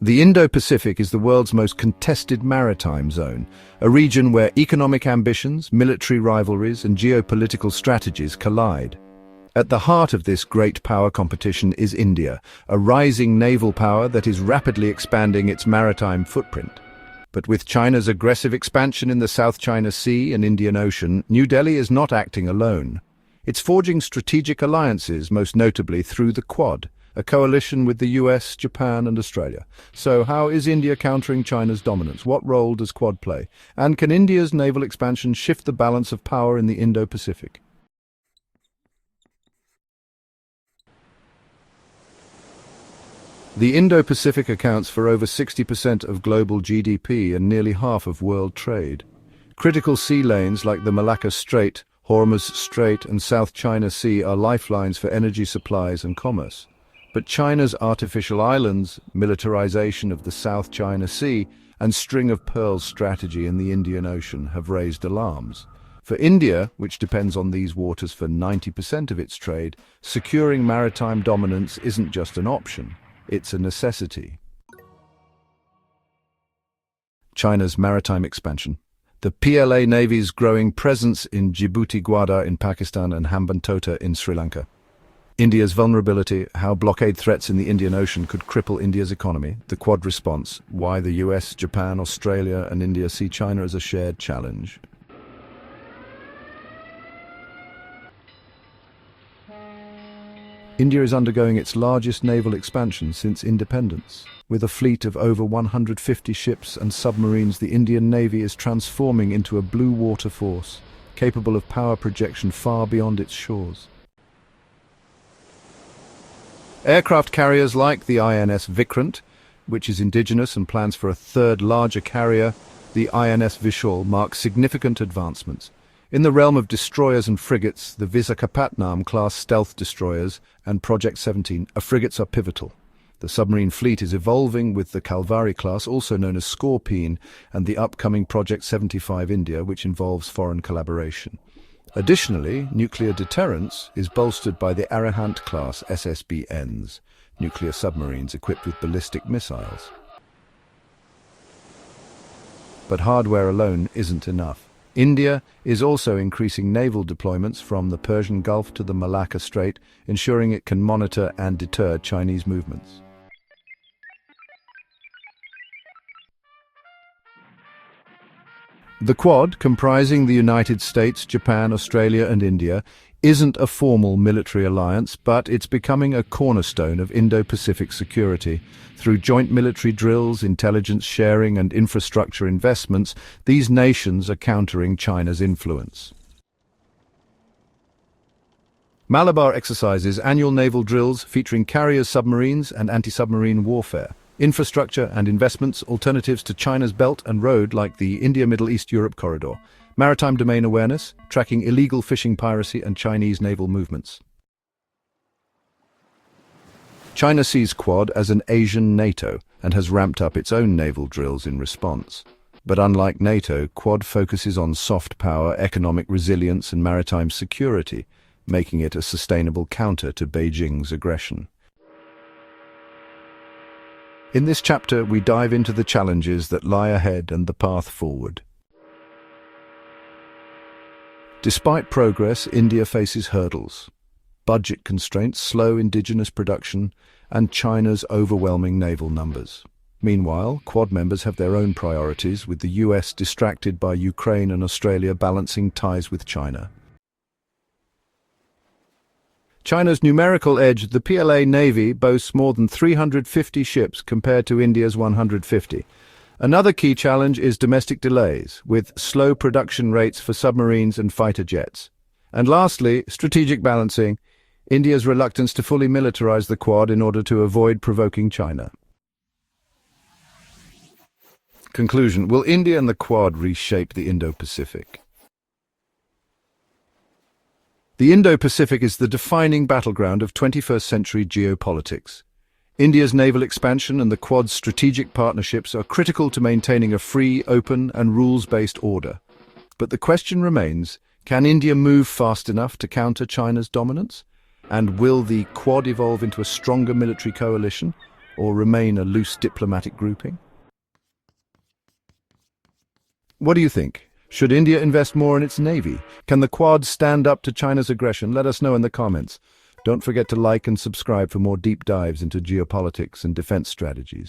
The Indo-Pacific is the world's most contested maritime zone, a region where economic ambitions, military rivalries, and geopolitical strategies collide. At the heart of this great power competition is India, a rising naval power that is rapidly expanding its maritime footprint. But with China's aggressive expansion in the South China Sea and Indian Ocean, New Delhi is not acting alone. It's forging strategic alliances, most notably through the Quad, a coalition with the US, Japan, and Australia. So how is India countering China's dominance? What role does Quad play? And can India's naval expansion shift the balance of power in the Indo-Pacific? The Indo-Pacific accounts for over 60% of global GDP and nearly half of world trade. Critical sea lanes like the Malacca Strait, Hormuz Strait, and South China Sea are lifelines for energy supplies and commerce. But China's artificial islands, militarization of the South China Sea, and string of pearls strategy in the Indian Ocean have raised alarms. For India, which depends on these waters for 90% of its trade, securing maritime dominance isn't just an option, it's a necessity. China's maritime expansion. The PLA Navy's growing presence in Djibouti, Gwadar in Pakistan, and Hambantota in Sri Lanka. India's vulnerability, how blockade threats in the Indian Ocean could cripple India's economy. The Quad response, why the US, Japan, Australia, and India see China as a shared challenge. India is undergoing its largest naval expansion since independence. With a fleet of over 150 ships and submarines, the Indian Navy is transforming into a blue water force, capable of power projection far beyond its shores. Aircraft carriers like the INS Vikrant, which is indigenous and plans for a third larger carrier, the INS Vishal, mark significant advancements. In the realm of destroyers and frigates, the Visakhapatnam-class stealth destroyers and Project 17 frigates are pivotal. The submarine fleet is evolving with the Kalvari class, also known as Scorpene, and the upcoming Project 75 India, which involves foreign collaboration. Additionally, nuclear deterrence is bolstered by the Arihant-class SSBNs, nuclear submarines equipped with ballistic missiles. But hardware alone isn't enough. India is also increasing naval deployments from the Persian Gulf to the Malacca Strait, ensuring it can monitor and deter Chinese movements. The Quad, comprising the United States, Japan, Australia, and India, isn't a formal military alliance, but it's becoming a cornerstone of Indo-Pacific security. Through joint military drills, intelligence sharing, and infrastructure investments, these nations are countering China's influence. Malabar exercises annual naval drills featuring carriers, submarines, and anti-submarine warfare. Infrastructure and investments, alternatives to China's Belt and Road like the India-Middle East-Europe corridor. Maritime domain awareness, tracking illegal fishing piracy and Chinese naval movements. China sees Quad as an Asian NATO and has ramped up its own naval drills in response. But unlike NATO, Quad focuses on soft power, economic resilience, and maritime security, making it a sustainable counter to Beijing's aggression. In this chapter, we dive into the challenges that lie ahead and the path forward. Despite progress, India faces hurdles: budget constraints, slow indigenous production, and China's overwhelming naval numbers. Meanwhile, Quad members have their own priorities, with the US distracted by Ukraine and Australia balancing ties with China. China's numerical edge: the PLA Navy boasts more than 350 ships compared to India's 150. Another key challenge is domestic delays, with slow production rates for submarines and fighter jets. And lastly, strategic balancing: India's reluctance to fully militarize the Quad in order to avoid provoking China. Conclusion: will India and the Quad reshape the Indo-Pacific? The Indo-Pacific is the defining battleground of 21st century geopolitics. India's naval expansion and the Quad's strategic partnerships are critical to maintaining a free, open, and rules-based order. But the question remains, can India move fast enough to counter China's dominance? And will the Quad evolve into a stronger military coalition? or remain a loose diplomatic grouping? What do you think? Should India invest more in its navy? Can the Quad stand up to China's aggression? Let us know in the comments. Don't forget to like and subscribe for more deep dives into geopolitics and defense strategies.